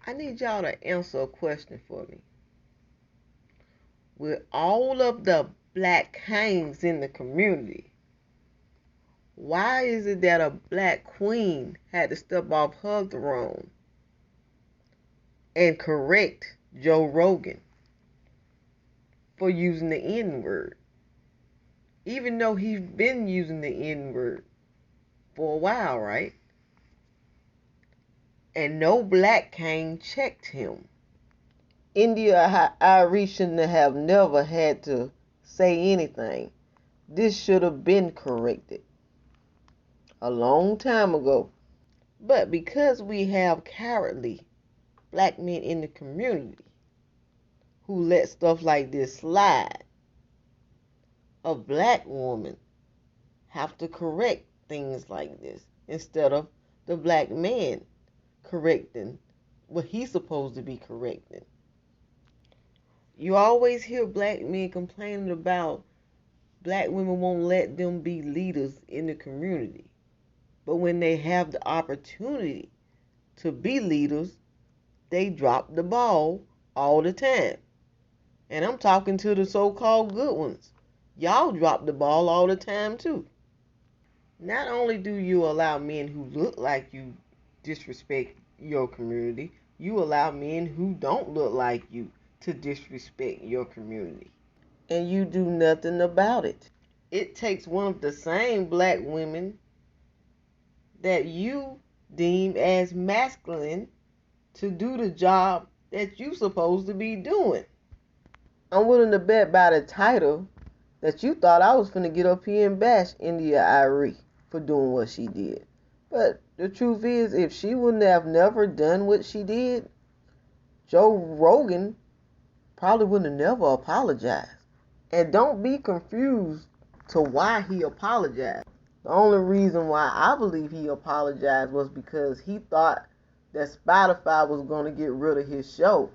I need y'all to answer a question for me. With all of the black kings in the community, why is it that a black queen had to step off her throne and correct Joe Rogan for using the N word? Even though he's been using the N word for a while, right? And no black king checked him. India Irie shouldn't have never had to say anything. This should have been corrected a long time ago. But because we have cowardly black men in the community who let stuff like this slide, a black woman have to correct things like this instead of the black man correcting what he's supposed to be correcting. You always hear black men complaining about black women won't let them be leaders in the community. But when they have the opportunity to be leaders, they drop the ball all the time. And I'm talking to the so-called good ones. Y'all drop the ball all the time too. Not only do you allow men who look like you disrespect your community, you allow men who don't look like you to disrespect your community. And you do nothing about it. It takes one of the same black women that you deem as masculine to do the job that you supposed to be doing. I'm willing to bet by the title that you thought I was finna get up here and bash India Irie for doing what she did. But the truth is, if she wouldn't have never done what she did, Joe Rogan probably wouldn't have never apologized. And don't be confused to why he apologized. The only reason why I believe he apologized was because he thought that Spotify was going to get rid of his show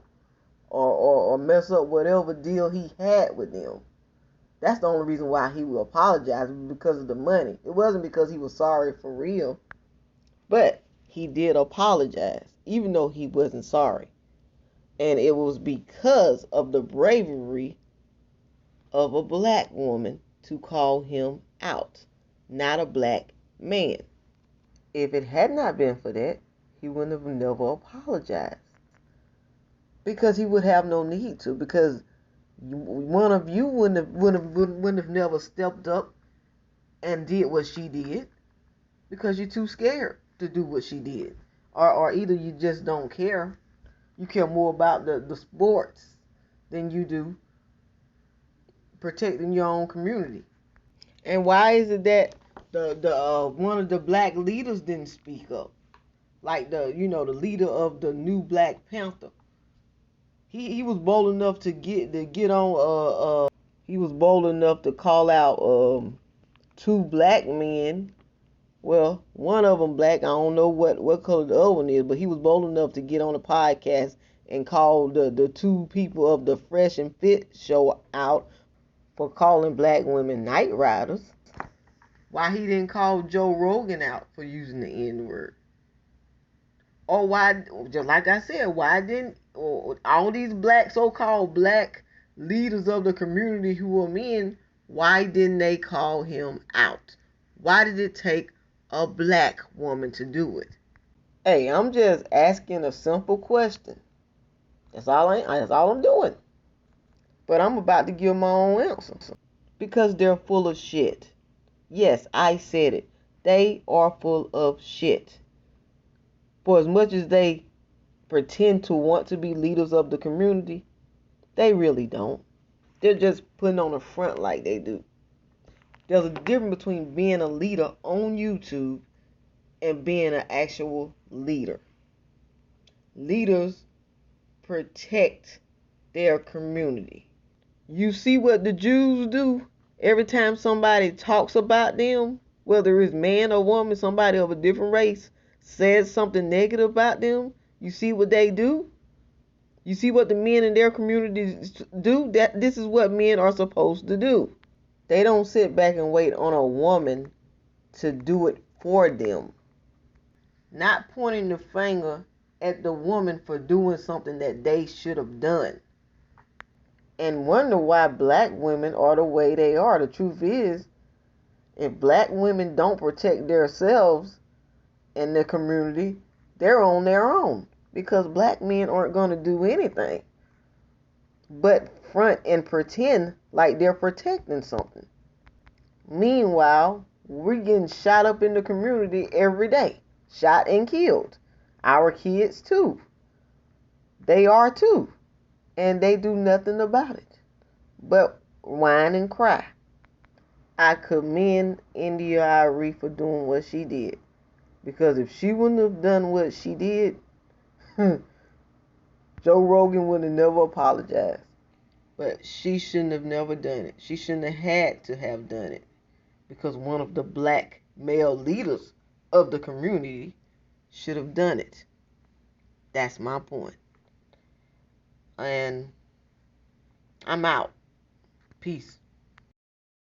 or mess up whatever deal he had with them. That's the only reason why he would apologize, because of the money. It wasn't because he was sorry for real. But he did apologize, even though he wasn't sorry. And it was because of the bravery of a black woman to call him out, not a black man. If it had not been for that, he wouldn't have never apologized. Because he would have no need to. Because one of you wouldn't have never stepped up and did what she did. Because you're too scared to do what she did. Or either you just don't care. You care more about the sports than you do protecting your own community. And why is it that the one of the black leaders didn't speak up? Like the leader of the new Black Panther. He was bold enough to get on he was bold enough to call out two black men. Well, one of them black. I don't know what color the other one is, but he was bold enough to get on a podcast and call the two people of the Fresh and Fit show out for calling black women night riders. Why he didn't call Joe Rogan out for using the N-word? Or why, just like I said, why didn't all these black, so-called black leaders of the community who are men, why didn't they call him out? Why did it take a black woman to do it? Hey, I'm just asking a simple question. That's all I'm doing. But I'm about to give my own answer. Because they're full of shit. Yes, I said it. They are full of shit. For as much as they pretend to want to be leaders of the community, they really don't. They're just putting on a front like they do. There's a difference between being a leader on YouTube and being an actual leader. Leaders protect their community. You see what the Jews do? Every time somebody talks about them, whether it's man or woman, somebody of a different race says something negative about them, you see what they do? You see what the men in their communities do? This is what men are supposed to do. They don't sit back and wait on a woman to do it for them. Not pointing the finger at the woman for doing something that they should have done and wonder why black women are the way they are. The truth is, if black women don't protect themselves and their community, they're on their own because black men aren't going to do anything but front and pretend like they're protecting something. Meanwhile, we're getting shot up in the community every day, shot and killed. Our kids too. They are too. And they do nothing about it but whine and cry. I commend India Ari for doing what she did. Because if she wouldn't have done what she did, Joe Rogan would have never apologized. But she shouldn't have never done it. She shouldn't have had to have done it. Because one of the black male leaders of the community should have done it. That's my point. And I'm out. Peace.